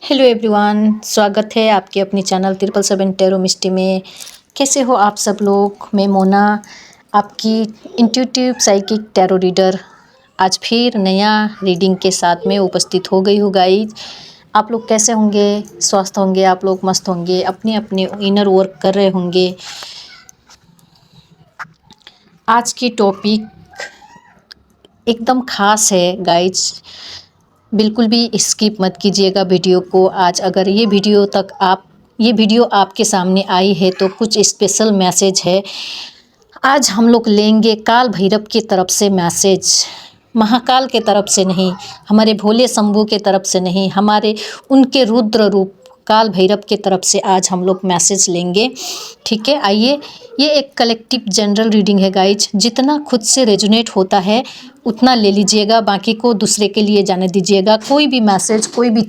Hello everyone, स्वागत है आपके अपनी चैनल 777 टैरो मिस्टी में। कैसे हो आप सब लोग। मैं मोना, आपकी इंट्यूटिव साइकिक टैरो रीडर, आज फिर नया रीडिंग के साथ में उपस्थित हो गई हूँ गाइज। आप लोग कैसे होंगे, स्वस्थ होंगे, आप लोग मस्त होंगे, अपने अपने इनर वर्क कर रहे होंगे। आज की टॉपिक एकदम ख़ास है गाइज, बिल्कुल भी स्किप मत कीजिएगा वीडियो को। आज अगर ये वीडियो आपके सामने आई है तो कुछ स्पेशल मैसेज है। आज हम लोग लेंगे काल भैरव की तरफ से मैसेज, महाकाल के तरफ से नहीं, हमारे भोले शंभू के तरफ से नहीं, हमारे उनके रुद्र रूप काल भैरव के तरफ से आज हम लोग मैसेज लेंगे। ठीक है, आइए। ये एक कलेक्टिव जनरल रीडिंग है गाइज, जितना खुद से रेजोनेट होता है उतना ले लीजिएगा, बाकी को दूसरे के लिए जाने दीजिएगा। कोई भी मैसेज, कोई भी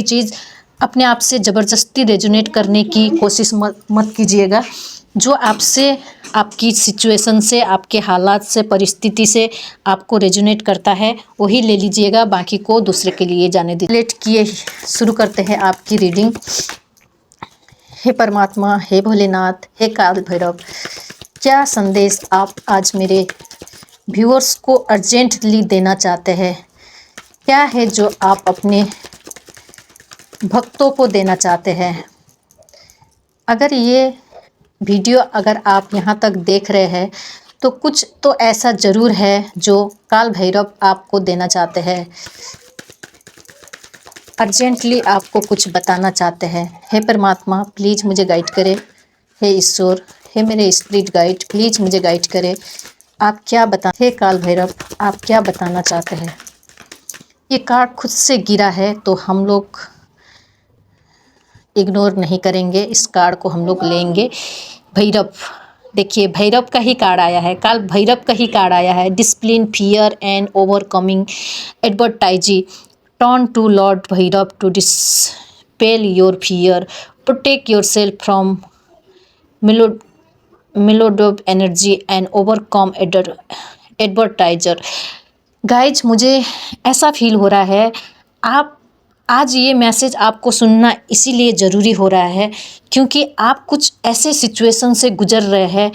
चीज़ अपने आप से ज़बरदस्ती रेजोनेट करने की कोशिश मत कीजिएगा। जो आपसे, आपकी सिचुएशन से, आपके हालात से, परिस्थिति से आपको रेजोनेट करता है वही ले लीजिएगा, बाकी को दूसरे के लिए जाने दीजिए। लेट किए शुरू करते हैं आपकी रीडिंग। हे परमात्मा, हे भोलेनाथ, हे काल भैरव, क्या संदेश आप आज मेरे व्यूअर्स को अर्जेंटली देना चाहते हैं? क्या है जो आप अपने भक्तों को देना चाहते हैं? अगर ये वीडियो अगर आप यहाँ तक देख रहे हैं तो कुछ तो ऐसा ज़रूर है जो काल भैरव आपको देना चाहते हैं, अर्जेंटली आपको कुछ बताना चाहते हैं। हे परमात्मा, प्लीज़ मुझे गाइड करें। हे ईश्वर, हे मेरे स्पिरिट गाइड, प्लीज़ मुझे गाइड करें। आप क्या बता, हे काल भैरव, आप क्या बताना चाहते हैं? ये कार्ड खुद से गिरा है तो हम लोग इग्नोर नहीं करेंगे, इस कार्ड को हम लोग लेंगे। भैरव, देखिए भैरव का ही कार्ड आया है, काल भैरव का ही कार्ड आया है। Discipline, fear and overcoming adversity, turn to Lord Bhairav to dispel your fear, protect your self from malevolent energy and overcome adversity. Guys, मुझे ऐसा फील हो रहा है आप आज ये मैसेज आपको सुनना इसीलिए ज़रूरी हो रहा है क्योंकि आप कुछ ऐसे सिचुएशन से गुजर रहे हैं।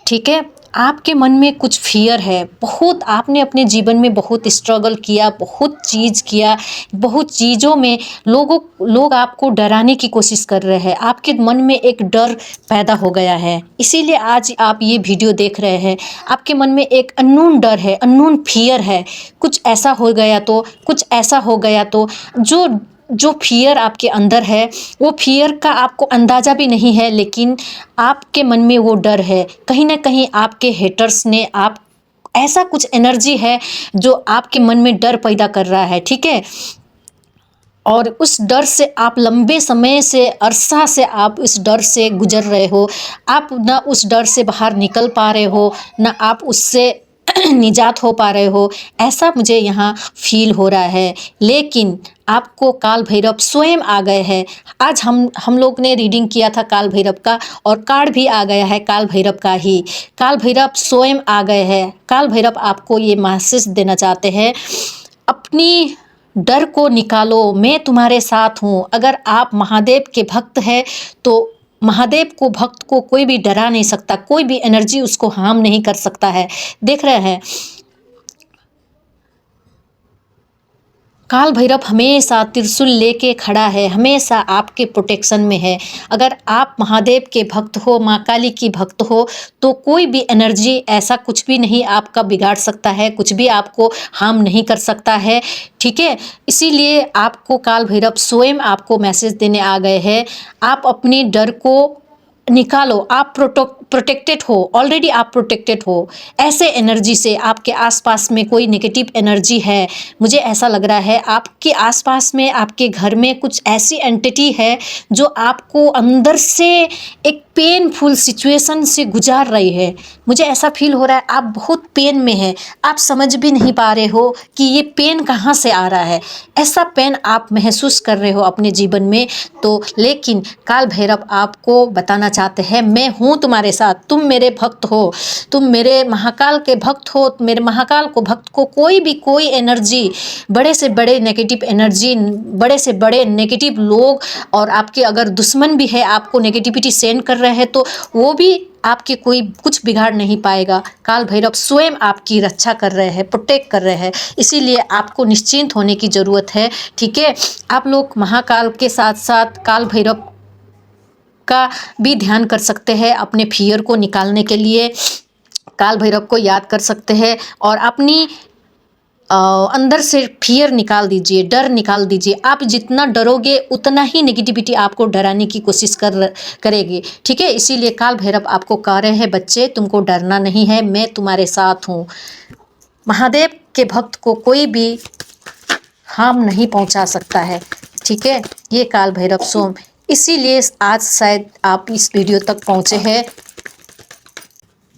ठीक है, आपके मन में कुछ फियर है, बहुत आपने अपने जीवन में बहुत स्ट्रगल किया, बहुत चीज़ किया, बहुत चीज़ों में लोग आपको डराने की कोशिश कर रहे हैं, आपके मन में एक डर पैदा हो गया है, इसीलिए आज आप ये वीडियो देख रहे हैं। आपके मन में एक अननोन डर है, अननोन फियर है, कुछ ऐसा हो गया तो, कुछ ऐसा हो गया तो। जो फियर आपके अंदर है वो फियर का आपको अंदाज़ा भी नहीं है, लेकिन आपके मन में वो डर है। कहीं ना कहीं आपके हेटर्स ने आप ऐसा कुछ एनर्जी है जो आपके मन में डर पैदा कर रहा है। ठीक है, और उस डर से आप लंबे समय से, अरसा से आप इस डर से गुजर रहे हो। आप ना उस डर से बाहर निकल पा रहे हो, ना आप उससे निजात हो पा रहे हो, ऐसा मुझे यहाँ फील हो रहा है। लेकिन आपको काल भैरव स्वयं आ गए हैं। आज हम लोग ने रीडिंग किया था काल भैरव का, और कार्ड भी आ गया है काल भैरव का ही। काल भैरव स्वयं आ गए हैं। काल भैरव आपको ये मैसेज देना चाहते हैं, अपनी डर को निकालो, मैं तुम्हारे साथ हूँ। अगर आप महादेव के भक्त हैं तो महादेव को, भक्त को कोई भी डरा नहीं सकता, कोई भी एनर्जी उसको हार्म नहीं कर सकता है। देख रहे हैं, काल भैरव हमेशा त्रिशूल लेके खड़ा है, हमेशा आपके प्रोटेक्शन में है। अगर आप महादेव के भक्त हो, माँ काली की भक्त हो, तो कोई भी एनर्जी ऐसा कुछ भी नहीं आपका बिगाड़ सकता है, कुछ भी आपको हार्म नहीं कर सकता है। ठीक है, इसीलिए आपको काल भैरव स्वयं आपको मैसेज देने आ गए हैं। आप अपने डर को निकालो, आप प्रोटेक्टेड हो, ऑलरेडी आप प्रोटेक्टेड हो। ऐसे एनर्जी से, आपके आसपास में कोई नेगेटिव एनर्जी है, मुझे ऐसा लग रहा है आपके आसपास में, आपके घर में कुछ ऐसी एंटिटी है जो आपको अंदर से एक पेनफुल सिचुएशन से गुजार रही है। मुझे ऐसा फील हो रहा है आप बहुत पेन में हैं, आप समझ भी नहीं पा रहे हो कि ये पेन कहाँ से आ रहा है। ऐसा पेन आप महसूस कर रहे हो अपने जीवन में। तो लेकिन काल भैरव आपको बताना चाहते हैं, मैं हूँ तुम्हारे साथ, तुम मेरे भक्त हो, तुम मेरे महाकाल के भक्त हो। मेरे महाकाल को भक्त को कोई एनर्जी, बड़े से बड़े नेगेटिव एनर्जी, बड़े से बड़े नेगेटिव लोग और आपके अगर दुश्मन भी है आपको नेगेटिविटी सेंड कर रहे हैं तो वो भी आपके कोई कुछ बिगाड़ नहीं पाएगा। काल भैरव स्वयं आपकी रक्षा कर रहे हैं, प्रोटेक्ट कर रहे हैं, इसीलिए आपको निश्चिंत होने की ज़रूरत है। ठीक है, आप लोग महाकाल के साथ साथ काल भैरव का भी ध्यान कर सकते हैं अपने फियर को निकालने के लिए। काल भैरव को याद कर सकते हैं और अपनी अंदर से फियर निकाल दीजिए, डर निकाल दीजिए। आप जितना डरोगे उतना ही नेगेटिविटी आपको डराने की कोशिश करेगी। ठीक है, इसीलिए काल भैरव आपको कह रहे हैं बच्चे तुमको डरना नहीं है, मैं तुम्हारे साथ हूँ। महादेव के भक्त को कोई भी हार्म नहीं पहुँचा सकता है। ठीक है, ये काल भैरव सोम, इसीलिए आज शायद आप इस वीडियो तक पहुँचे हैं।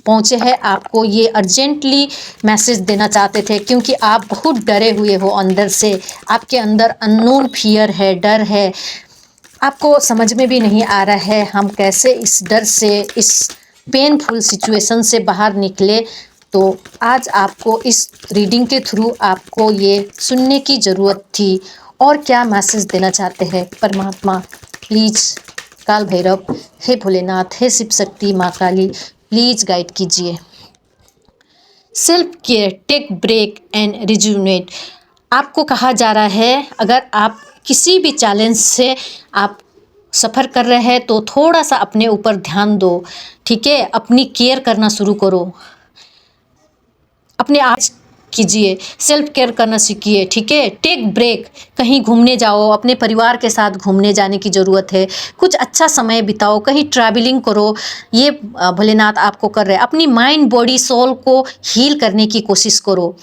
आपको ये अर्जेंटली मैसेज देना चाहते थे क्योंकि आप बहुत डरे हुए हो अंदर से, आपके अंदर अननोन फियर है, डर है। आपको समझ में भी नहीं आ रहा है हम कैसे इस डर से, इस पेनफुल सिचुएशन से बाहर निकले। तो आज आपको इस रीडिंग के थ्रू आपको ये सुनने की ज़रूरत थी। और क्या मैसेज देना चाहते हैं परमात्मा? प्लीज़ काल भैरव, हे भोलेनाथ, हे शिव शक्ति, माँ काली, प्लीज़ गाइड कीजिए। Self care, take break and rejuvenate. आपको कहा जा रहा है अगर आप किसी भी चैलेंज से आप सफ़र कर रहे हैं तो थोड़ा सा अपने ऊपर ध्यान दो। ठीक है, अपनी केयर करना शुरू करो, अपने आप कीजिए, सेल्फ केयर करना सीखिए। ठीक है, टेक ब्रेक, कहीं घूमने जाओ, अपने परिवार के साथ घूमने जाने की ज़रूरत है, कुछ अच्छा समय बिताओ, कहीं ट्रैवलिंग करो। ये भोलेनाथ आपको कर रहे हैं। अपनी माइंड बॉडी सोल को हील करने की कोशिश करो,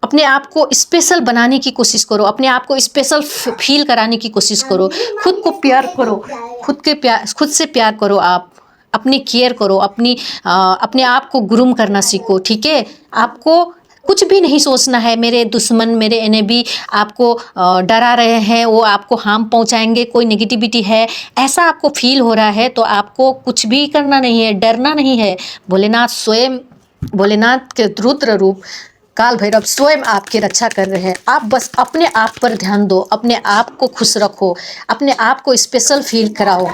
अपने आप को स्पेशल बनाने की कोशिश करो, अपने आप को स्पेशल फील कराने की कोशिश करो। खुद को प्यार करो, खुद से प्यार करो। आप अपनी केयर करो, अपने आप को ग्रूम करना सीखो। ठीक है, आपको कुछ भी नहीं सोचना है मेरे दुश्मन, मेरे एनिमी आपको डरा रहे हैं, वो आपको हार्म पहुंचाएंगे, कोई नेगेटिविटी है, ऐसा आपको फील हो रहा है तो आपको कुछ भी करना नहीं है, डरना नहीं है। भोलेनाथ स्वयं, भोलेनाथ के रुद्र रूप काल भैरव स्वयं आपकी रक्षा कर रहे हैं। आप बस अपने आप पर ध्यान दो, अपने आप को खुश रखो, अपने आप को स्पेशल फील कराओ।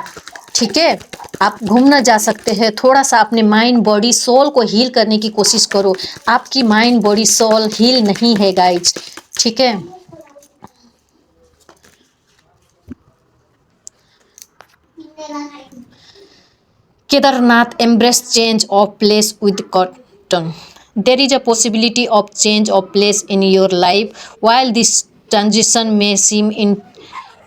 ठीक है, आप घूमना जा सकते हैं, थोड़ा सा अपने माइंड बॉडी सोल को हील करने की कोशिश करो। आपकी माइंड बॉडी सोल हील नहीं है गाइज। ठीक है, Kedarnath embrace change of place with caution. There is a possibility of change of place in your life. While this transition may seem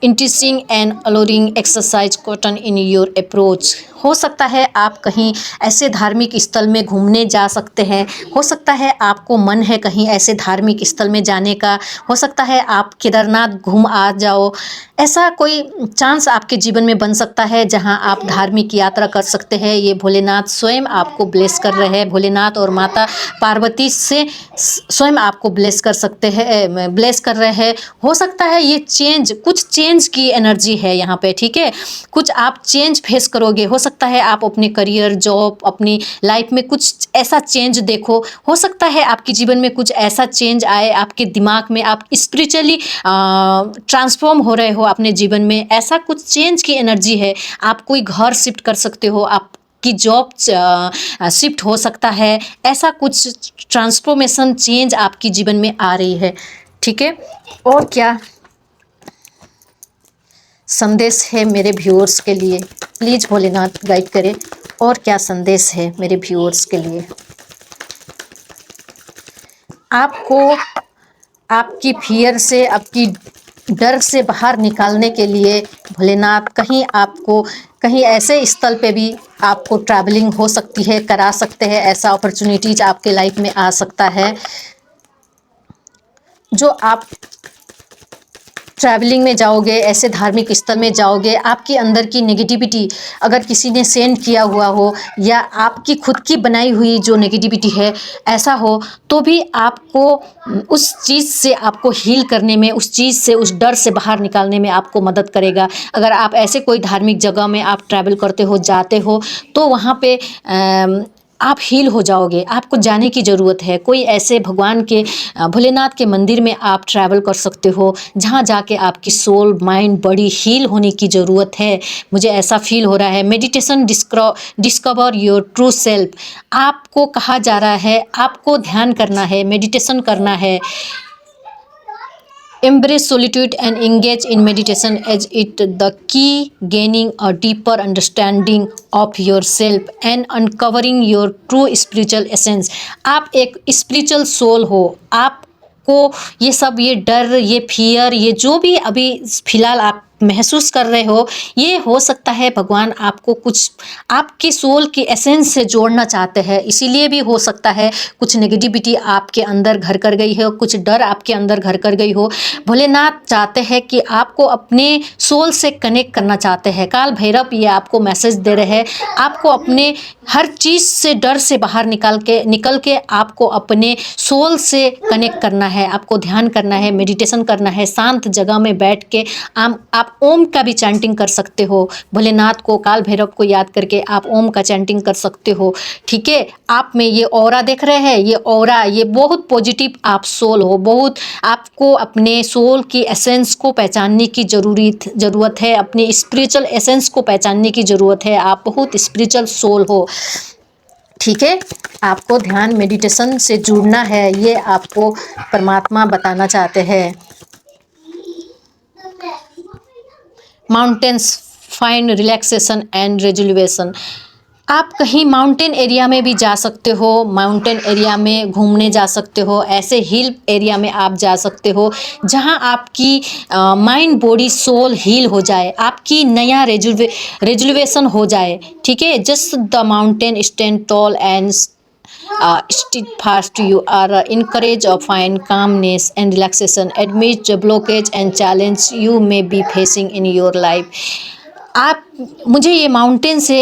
interesting and alluring, exercise cotton in your approach. हो सकता है आप कहीं ऐसे धार्मिक स्थल में घूमने जा सकते हैं, हो सकता है आपको मन है कहीं ऐसे धार्मिक स्थल में जाने का, हो सकता है आप केदारनाथ घूम आ जाओ। ऐसा कोई चांस आपके जीवन में बन सकता है जहां आप धार्मिक यात्रा कर सकते हैं। ये भोलेनाथ स्वयं आपको ब्लेस कर रहे हैं, भोलेनाथ और माता पार्वती से स्वयं आपको ब्लेस कर सकते हैं, ब्लेस कर रहे हैं। हो सकता है ये चेंज, कुछ चेंज की एनर्जी है यहाँ पे। ठीक है, कुछ आप चेंज फेस करोगे, हो सकता है आप अपने करियर, जॉब, अपनी लाइफ में कुछ ऐसा चेंज देखो। हो सकता है आपके जीवन में कुछ ऐसा चेंज आए, आपके दिमाग में आप स्पिरिचुअली ट्रांसफॉर्म हो रहे हो अपने जीवन में, ऐसा कुछ चेंज की एनर्जी है। आप कोई घर शिफ्ट कर सकते हो, आप की जॉब शिफ्ट हो सकता है, ऐसा कुछ ट्रांसफॉर्मेशन चेंज आपकी जीवन में आ रही है। ठीक है, और क्या संदेश है मेरे व्यूअर्स के लिए? प्लीज़ भोलेनाथ गाइड करें, और क्या संदेश है मेरे व्यूअर्स के लिए? आपको आपकी फियर से, आपकी डर से बाहर निकालने के लिए भोलेनाथ कहीं ऐसे स्थल पे भी आपको ट्रैवलिंग हो सकती है, करा सकते हैं। ऐसा अपॉर्चुनिटीज आपके लाइफ में आ सकता है जो आप ट्रैवलिंग में जाओगे, ऐसे धार्मिक स्थल में जाओगे, आपके अंदर की नेगेटिविटी अगर किसी ने सेंड किया हुआ हो या आपकी खुद की बनाई हुई जो नेगेटिविटी है ऐसा हो, तो भी आपको उस चीज़ से आपको हील करने में, उस चीज़ से, उस डर से बाहर निकालने में आपको मदद करेगा। अगर आप ऐसे कोई धार्मिक जगह में आप ट्रैवल करते हो, जाते हो, तो वहाँ पे आप हील हो जाओगे। आपको जाने की ज़रूरत है। कोई ऐसे भगवान के भोलेनाथ के मंदिर में आप ट्रैवल कर सकते हो जहाँ जाके आपकी सोल, माइंड, बॉडी हील होने की ज़रूरत है। मुझे ऐसा फील हो रहा है। Meditation discover your true self. आपको कहा जा रहा है, आपको ध्यान करना है, मेडिटेशन करना है। Embrace solitude and engage in meditation as it the key gaining a deeper understanding of yourself and uncovering your true spiritual essence। आप एक spiritual soul हो। आपको ये सब, ये डर, ये फियर, ये जो भी अभी फ़िलहाल आप महसूस कर रहे हो, ये हो सकता है भगवान आपको कुछ आपके सोल की एसेंस से जोड़ना चाहते हैं। इसीलिए भी हो सकता है कुछ नेगेटिविटी आपके अंदर घर कर गई हो, कुछ डर आपके अंदर घर कर गई हो। भोलेनाथ चाहते हैं कि आपको अपने सोल से कनेक्ट करना चाहते हैं। काल भैरव ये आपको मैसेज दे रहे हैं, आपको अपने हर चीज़ से, डर से बाहर निकल के आपको अपने सोल से कनेक्ट करना है। आपको ध्यान करना है, मेडिटेशन करना है। शांत जगह में बैठ के आप ओम का भी चैंटिंग कर सकते हो। भोलेनाथ को, काल भैरव को याद करके आप ओम का चैंटिंग कर सकते हो। ठीक है, आप में ये ऑरा देख रहे हैं, ये ऑरा, ये बहुत पॉजिटिव आप सोल हो। बहुत आपको अपने सोल की एसेंस को पहचानने की ज़रूरत है। अपने स्पिरिचुअल एसेंस को पहचानने की ज़रूरत है। आप बहुत स्पिरिचुअल सोल हो। ठीक है, आपको ध्यान, मेडिटेशन से जुड़ना है, ये आपको परमात्मा बताना चाहते हैं। Mountains find relaxation and resolution. आप कहीं माउंटेन एरिया में भी जा सकते हो, माउंटेन एरिया में घूमने जा सकते हो, ऐसे हिल एरिया में आप जा सकते हो जहां आपकी माइंड, बॉडी, सोल हील हो जाए, आपकी नया रेजुलेशन हो जाए। ठीक है, just the mountain stand tall and steadfast, you are encouraged to find calmness and relaxation amidst the blockage and challenge you may be facing in your life। आप, मुझे ये माउंटेन से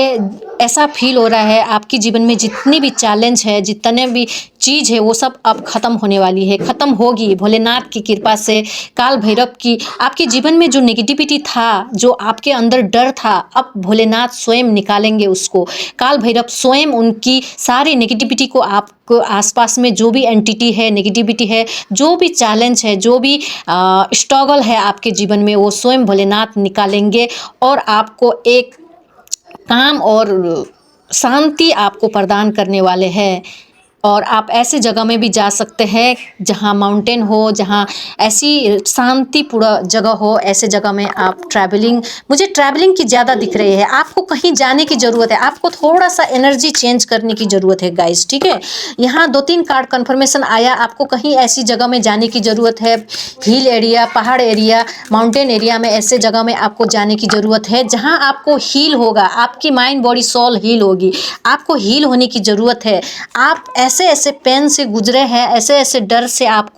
ऐसा फील हो रहा है, आपके जीवन में जितनी भी चैलेंज है, जितने भी चीज़ है, वो सब अब ख़त्म होने वाली है, ख़त्म होगी भोलेनाथ की कृपा से। काल भैरव की, आपके जीवन में जो नेगेटिविटी था, जो आपके अंदर डर था, अब भोलेनाथ स्वयं निकालेंगे उसको। काल भैरव स्वयं उनकी सारी नेगेटिविटी को, आपको आसपास में जो भी एंटिटी है, नेगेटिविटी है, जो भी चैलेंज है, जो भी स्ट्रगल है आपके जीवन में, वो स्वयं भोलेनाथ निकालेंगे और आपको एक काम और शांति आपको प्रदान करने वाले हैं। और आप ऐसे जगह में भी जा सकते हैं जहां माउंटेन हो, जहां ऐसी शांतिपूर्ण जगह हो। ऐसे जगह में आप मुझे ट्रैवलिंग की ज़्यादा दिख रही है। आपको कहीं जाने की ज़रूरत है, आपको थोड़ा सा एनर्जी चेंज करने की ज़रूरत है गाइस। ठीक है, यहाँ 2-3 कार्ड कन्फर्मेशन आया, आपको कहीं ऐसी जगह में जाने की ज़रूरत है। हिल एरिया, पहाड़ एरिया, माउंटेन एरिया में, ऐसे जगह में आपको जाने की ज़रूरत है जहाँ आपको हील होगा, आपकी माइंड, बॉडी, सोल हील होगी। आपको हील होने की ज़रूरत है। आप ऐसे पेन से गुजरे हैं, ऐसे डर से आप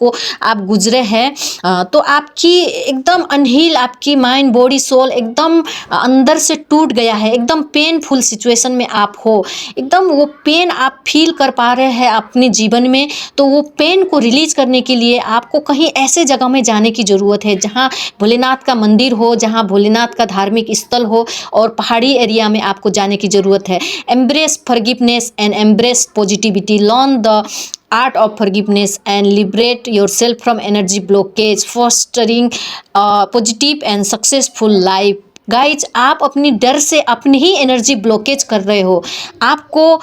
गुजरे हैं, तो आपकी एकदम अनहील, आपकी माइंड, बॉडी, सोल एकदम अंदर से टूट गया है। एकदम पेनफुल सिचुएशन में आप हो, एकदम वो पेन आप फील कर पा रहे हैं अपने जीवन में। तो वो पेन को रिलीज करने के लिए आपको कहीं ऐसे जगह में जाने की ज़रूरत है जहाँ भोलेनाथ का मंदिर हो, जहाँ भोलेनाथ का धार्मिक स्थल हो, और पहाड़ी एरिया में आपको जाने की ज़रूरत है। Embrace forgiveness and embrace positivity, learn the art of forgiveness and liberate yourself from energy blockage, fostering a positive and successful life। Guys, आप अपनी डर से अपनी ही एनर्जी ब्लॉकेज कर रहे हो। आपको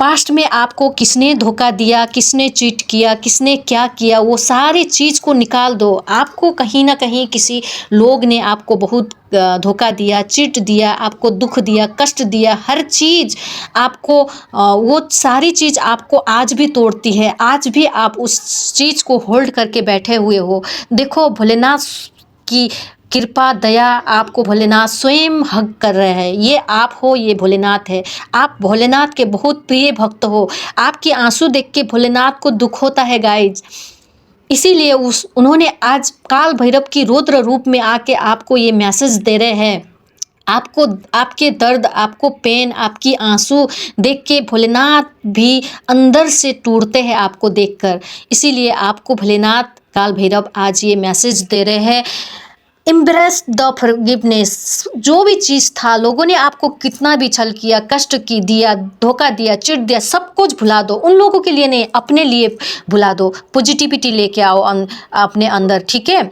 पास्ट में आपको किसने धोखा दिया, किसने चीट किया, किसने क्या किया, वो सारी चीज़ को निकाल दो। आपको कहीं ना कहीं किसी लोग ने आपको बहुत धोखा दिया, चीट दिया, आपको दुख दिया, कष्ट दिया, हर चीज़ आपको, वो सारी चीज़ आपको आज भी तोड़ती है। आज भी आप उस चीज़ को होल्ड करके बैठे हुए हो। देखो, भोलेनाथ की कृपा, दया आपको भोलेनाथ स्वयं हग कर रहे हैं। ये आप हो, ये भोलेनाथ है। आप भोलेनाथ के बहुत प्रिय भक्त हो। आपके आंसू देख के भोलेनाथ को दुख होता है गाइज। इसीलिए उस उन्होंने आज काल भैरव की रौद्र रूप में आके आपको ये मैसेज दे रहे हैं। आपको आपके दर्द, आपको पेन, आपकी आंसू देख के भोलेनाथ भी अंदर से टूटते हैं आपको देखकर। इसीलिए आपको भोलेनाथ काल भैरव आज ये मैसेज दे रहे हैं, एम्ब्रेस द फॉरगिवनेस। जो भी चीज़ था, लोगों ने आपको कितना भी छल किया, कष्ट की दिया, धोखा दिया, चिढ़ दिया, सब कुछ भुला दो। उन लोगों के लिए नहीं, अपने लिए भुला दो। पॉजिटिविटी लेके आओ अपने अंदर, ठीक है।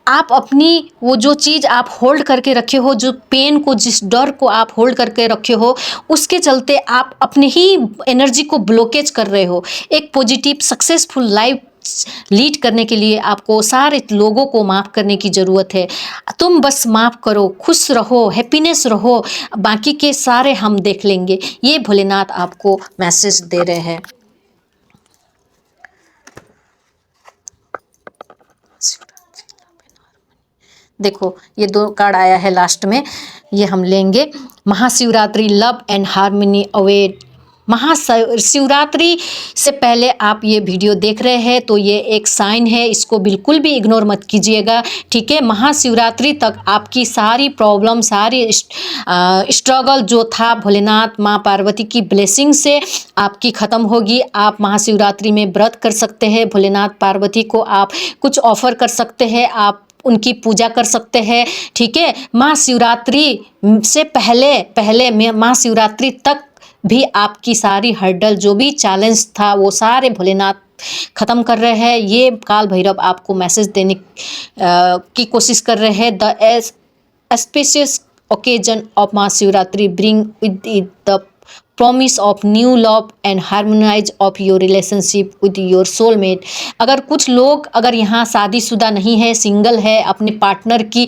आप अपनी वो जो चीज़ आप होल्ड करके रखे हो, जो पेन को, जिस डर को आप होल्ड करके रखे हो, उसके चलते आप अपने ही एनर्जी को ब्लॉकेज कर रहे हो। एक पॉजिटिव सक्सेसफुल लाइफ लीड करने के लिए आपको सारे लोगों को माफ़ करने की ज़रूरत है। तुम बस माफ़ करो, खुश रहो, हैप्पीनेस रहो, बाकी के सारे हम देख लेंगे। ये भोलेनाथ आपको मैसेज दे रहे हैं। देखो ये 2 कार्ड आया है लास्ट में, ये हम लेंगे। Mahashivratri love and harmony await. Mahashivratri से पहले आप ये वीडियो देख रहे हैं तो ये एक साइन है, इसको बिल्कुल भी इग्नोर मत कीजिएगा, ठीक है। महाशिवरात्रि तक आपकी सारी प्रॉब्लम, सारी स्ट्रगल जो था, भोलेनाथ माँ पार्वती की ब्लेसिंग से आपकी ख़त्म होगी। आप महाशिवरात्रि में व्रत कर सकते हैं, भोलेनाथ पार्वती को आप कुछ ऑफर कर सकते हैं, आप उनकी पूजा कर सकते हैं, ठीक है। महाशिवरात्रि से पहले महाशिवरात्रि तक भी आपकी सारी हर्डल, जो भी चैलेंज था, वो सारे भोलेनाथ ख़त्म कर रहे हैं। ये काल भैरव आपको मैसेज देने की कोशिश कर रहे हैं। The auspicious occasion of Mahashivratri bring with it the promise of new love and harmonise of your relationship with your soulmate. अगर कुछ लोग अगर यहाँ शादीशुदा नहीं है, सिंगल है, अपने पार्टनर की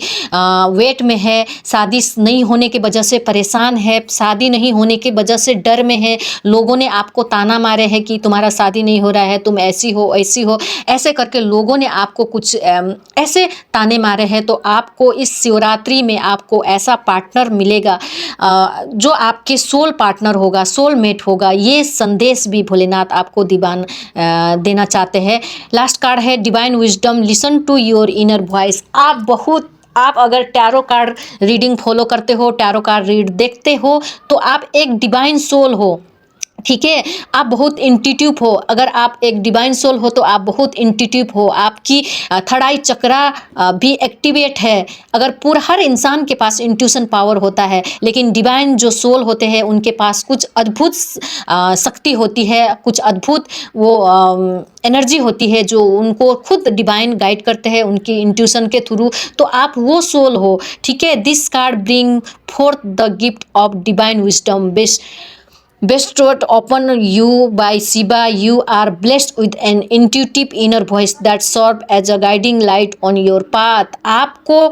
वेट में है, शादी नहीं होने की वजह से परेशान है, शादी नहीं होने की वजह से डर में है, लोगों ने आपको ताना मारे हैं कि तुम्हारा शादी नहीं हो रहा है, तुम ऐसी हो ऐसी हो, ऐसे करके लोगों ने आपको कुछ ऐसे ताने मारे हैं, तो आपको इस शिवरात्रि में आपको ऐसा पार्टनर मिलेगा जो आपके सोल पार्टनर होगा, सोलमेट होगा। ये संदेश भी भोलेनाथ आपको देना चाहते हैं। लास्ट कार्ड है divine wisdom, listen to your inner voice. आप अगर टैरो कार्ड रीडिंग फॉलो करते हो, टैरो कार्ड रीड देखते हो, तो आप एक डिवाइन सोल हो, ठीक है। आप बहुत इंट्यूटिव हो। अगर आप एक डिवाइन सोल हो तो आप बहुत इंट्यूटिव हो। आपकी थर्ड आई चक्रा भी एक्टिवेट है। अगर पूरा हर इंसान के पास इंट्यूशन पावर होता है, लेकिन डिवाइन जो सोल होते हैं उनके पास कुछ अद्भुत शक्ति होती है, कुछ अद्भुत वो एनर्जी होती है जो उनको खुद डिवाइन गाइड करते हैं उनकी इंट्यूशन के थ्रू। तो आप वो सोल हो, ठीक है। This card bring fourth the gift of divine wisdom bestowed upon you by Shiva. You are blessed with an intuitive inner voice that serves as a guiding light on your path. आपको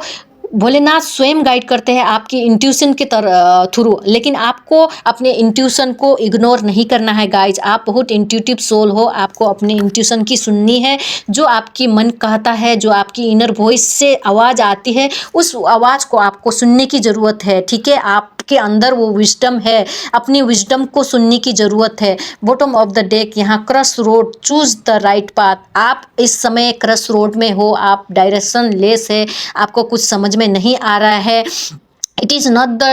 भोलेनाथ स्वयं guide करते हैं आपकी intuition के through, लेकिन आपको अपने intuition को इग्नोर नहीं करना है गाइज। आप बहुत इंट्यूटिव सोल हो, आपको अपने इंट्यूशन की सुननी है। जो आपकी मन कहता है, जो आपकी इनर वॉइस से आवाज़ आती है, उस आवाज़ को आपको सुनने की ज़रूरत है, ठीक है। आपके अंदर वो विजडम है, अपनी विजडम को सुनने की ज़रूरत है। बॉटम ऑफ द डेक यहाँ cross road, choose the right path. आप इस समय क्रॉस रोड में हो, आप डायरेक्शन लेस है, आपको कुछ समझ में नहीं आ रहा है। It is not the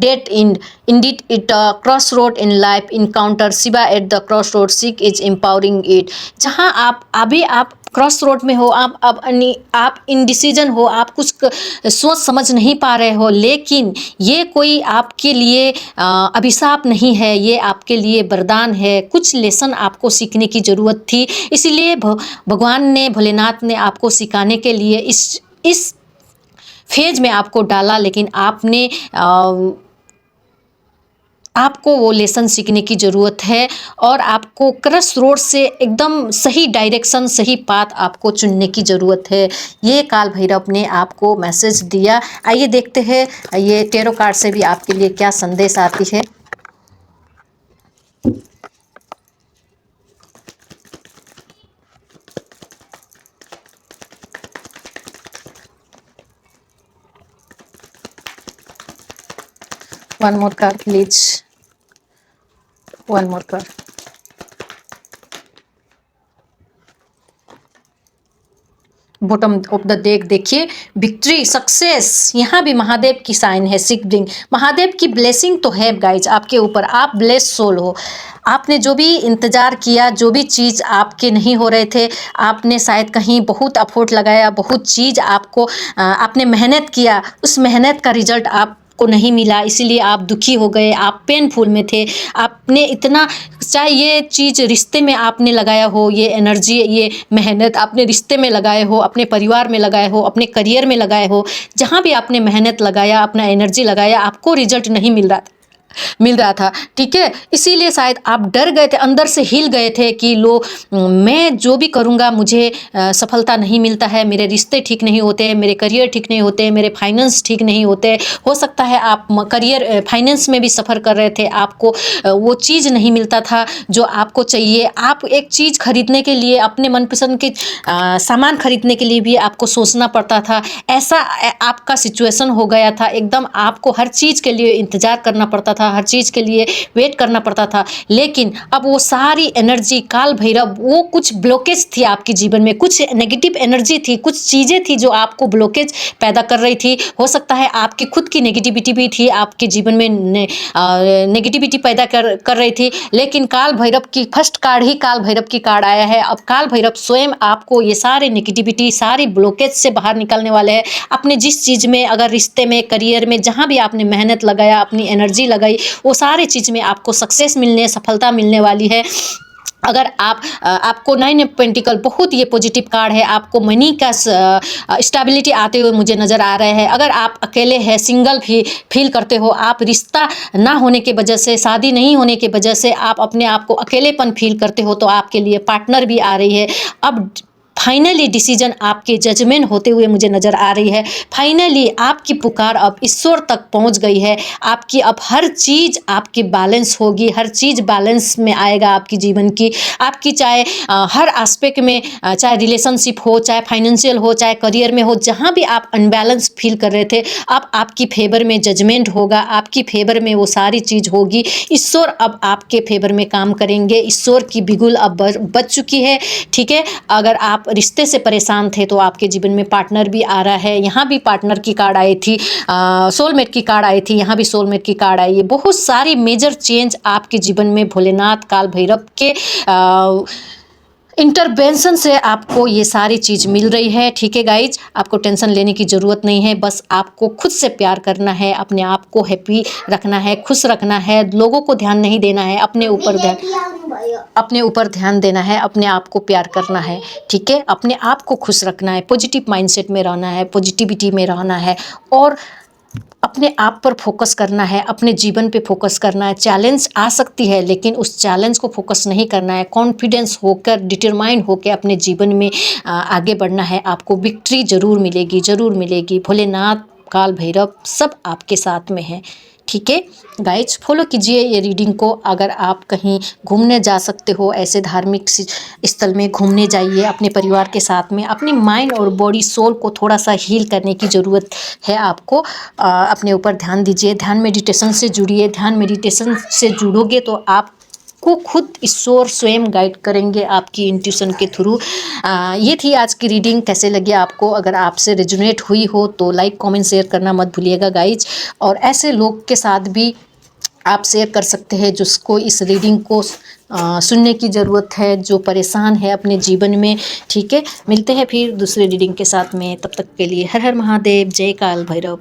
dead end. Indeed, it crossroad in life. Encounter Shiva at the crossroad. Seek is empowering it. जहाँ आप क्रॉस रोड में हो, आप इनडिसीजन हो, आप कुछ सोच समझ नहीं पा रहे हो, लेकिन ये कोई आपके लिए अभिशाप नहीं है, ये आपके लिए वरदान है। कुछ लेसन आपको सीखने की ज़रूरत थी, इसीलिए भगवान ने, भोलेनाथ ने आपको सिखाने के लिए इस फेज में आपको डाला, लेकिन आपको वो लेसन सीखने की ज़रूरत है और आपको क्रॉस रोड से एकदम सही डायरेक्शन, सही पाथ आपको चुनने की ज़रूरत है। ये काल भैरव ने आपको मैसेज दिया। आइए देखते हैं ये टैरो कार्ड से भी आपके लिए क्या संदेश आती है। One more card, please. One more card. Bottom of the deck देखिए, विक्ट्री, सक्सेस, यहाँ भी महादेव की साइन है, सिकरिंग, महादेव की ब्लेसिंग तो है गाइज आपके ऊपर, आप ब्लेस सोल हो। आपने जो भी इंतज़ार किया, जो भी चीज़ आपके नहीं हो रहे थे, आपने शायद कहीं बहुत एफर्ट लगाया, बहुत चीज़ आपको आपने मेहनत किया, उस मेहनत का रिजल्ट आप को नहीं मिला, इसीलिए आप दुखी हो गए, आप पेनफुल में थे। आपने इतना, चाहे ये चीज़ रिश्ते में आपने लगाया हो, ये एनर्जी, ये मेहनत आपने रिश्ते में लगाए हो, अपने परिवार में लगाए हो, अपने करियर में लगाए हो, जहाँ भी आपने मेहनत लगाया, अपना एनर्जी लगाया, आपको रिजल्ट नहीं मिल रहा था, ठीक है। इसीलिए शायद आप डर गए थे, अंदर से हिल गए थे कि मैं जो भी करूँगा मुझे सफलता नहीं मिलता है, मेरे रिश्ते ठीक नहीं होते, मेरे करियर ठीक नहीं होते, मेरे फाइनेंस ठीक नहीं होते। हो सकता है आप करियर फाइनेंस में भी सफ़र कर रहे थे, आपको वो चीज़ नहीं मिलता था जो आपको चाहिए। आप एक चीज़ खरीदने के लिए, अपने मनपसंद के सामान खरीदने के लिए भी आपको सोचना पड़ता था। ऐसा आपका सिचुएशन हो गया था, एकदम आपको हर चीज़ के लिए इंतज़ार करना पड़ता था, हर चीज़ के लिए वेट करना पड़ता था। लेकिन अब वो सारी एनर्जी, काल भैरव, वो कुछ ब्लॉकेज थी आपके जीवन में, कुछ नेगेटिव एनर्जी थी, कुछ चीज़ें थी जो आपको ब्लॉकेज पैदा कर रही थी। हो सकता है आपकी खुद की नेगेटिविटी भी थी, आपके जीवन में नेगेटिविटी पैदा कर रही थी। लेकिन काल भैरव की फर्स्ट कार्ड ही काल भैरव की कार्ड आया है। अब काल भैरव स्वयं आपको ये सारे नेगेटिविटी, सारी ब्लॉकेज से बाहर निकालने वाले हैं। अपने जिस चीज़ में, अगर रिश्ते में, करियर में, जहाँ भी आपने मेहनत लगाया, अपनी एनर्जी लगाई, वो सारे चीज़ में आपको सक्सेस मिलने, सफलता मिलने वाली है। अगर आपको 9 ऑफ पेंटिकल, बहुत ये पॉजिटिव कार्ड है, आपको मनी का स्टेबिलिटी आते हुए मुझे नज़र आ रहे हैं। अगर आप अकेले हैं, सिंगल फील करते हो, आप रिश्ता ना होने के वजह से, शादी नहीं होने के वजह से आप अपने आप को अकेलेपन फील करते हो, तो आपके लिए पार्टनर भी आ रही है। अब फाइनली डिसीजन आपके जजमेंट होते हुए मुझे नज़र आ रही है। फाइनली आपकी पुकार अब ईश्वर तक पहुंच गई है। आपकी अब हर चीज़ आपकी बैलेंस होगी, हर चीज़ बैलेंस में आएगा आपकी जीवन की। आपकी चाहे हर एस्पेक्ट में, चाहे रिलेशनशिप हो, चाहे फाइनेंशियल हो, चाहे करियर में हो, जहाँ भी आप अनबैलेंस फील कर रहे थे, अब आपकी फेवर में जजमेंट होगा, आपकी फेवर में वो सारी चीज़ होगी। ईश्वर अब आपके फेवर में काम करेंगे। ईश्वर की बिगुल अब बच चुकी है, ठीक है। अगर आप रिश्ते से परेशान थे तो आपके जीवन में पार्टनर भी आ रहा है। यहाँ भी पार्टनर की कार्ड आई थी, सोलमेट की कार्ड आई थी, यहाँ भी सोलमेट की कार्ड आई है। बहुत सारी मेजर चेंज आपके जीवन में भोलेनाथ, काल भैरव के इंटरवेंशन से आपको ये सारी चीज़ मिल रही है, ठीक है गाइज। आपको टेंशन लेने की ज़रूरत नहीं है, बस आपको खुद से प्यार करना है, अपने आप को हैप्पी रखना है, खुश रखना है, लोगों को ध्यान नहीं देना है, अपने ऊपर ध्यान देना है, अपने आप को प्यार करना है, ठीक है। अपने आप को खुश रखना है, पॉजिटिव माइंडसेट में रहना है, पॉजिटिविटी में रहना है और अपने आप पर फोकस करना है, अपने जीवन पे फोकस करना है। चैलेंज आ सकती है लेकिन उस चैलेंज को फोकस नहीं करना है, कॉन्फिडेंस होकर, डिटरमाइन होकर अपने जीवन में आगे बढ़ना है। आपको विक्ट्री ज़रूर मिलेगी, ज़रूर मिलेगी। भोलेनाथ, काल भैरव सब आपके साथ में है, ठीक है गाइज। फॉलो कीजिए ये रीडिंग को। अगर आप कहीं घूमने जा सकते हो, ऐसे धार्मिक स्थल में घूमने जाइए अपने परिवार के साथ में। अपनी माइंड और बॉडी, सोल को थोड़ा सा हील करने की ज़रूरत है आपको। अपने ऊपर ध्यान दीजिए, ध्यान मेडिटेशन से जुड़िए। ध्यान मेडिटेशन से जुड़ोगे तो आप को खुद ईश्वर स्वयं गाइड करेंगे आपकी इंट्यूशन के थ्रू। ये थी आज की रीडिंग। कैसे लगी आपको? अगर आपसे रेजोनेट हुई हो तो लाइक, कमेंट, शेयर करना मत भूलिएगा गाइज। और ऐसे लोग के साथ भी आप शेयर कर सकते हैं जिसको इस रीडिंग को सुनने की ज़रूरत है, जो परेशान है अपने जीवन में, ठीक है। मिलते हैं फिर दूसरे रीडिंग के साथ में, तब तक के लिए हर हर महादेव, जय काल भैरव।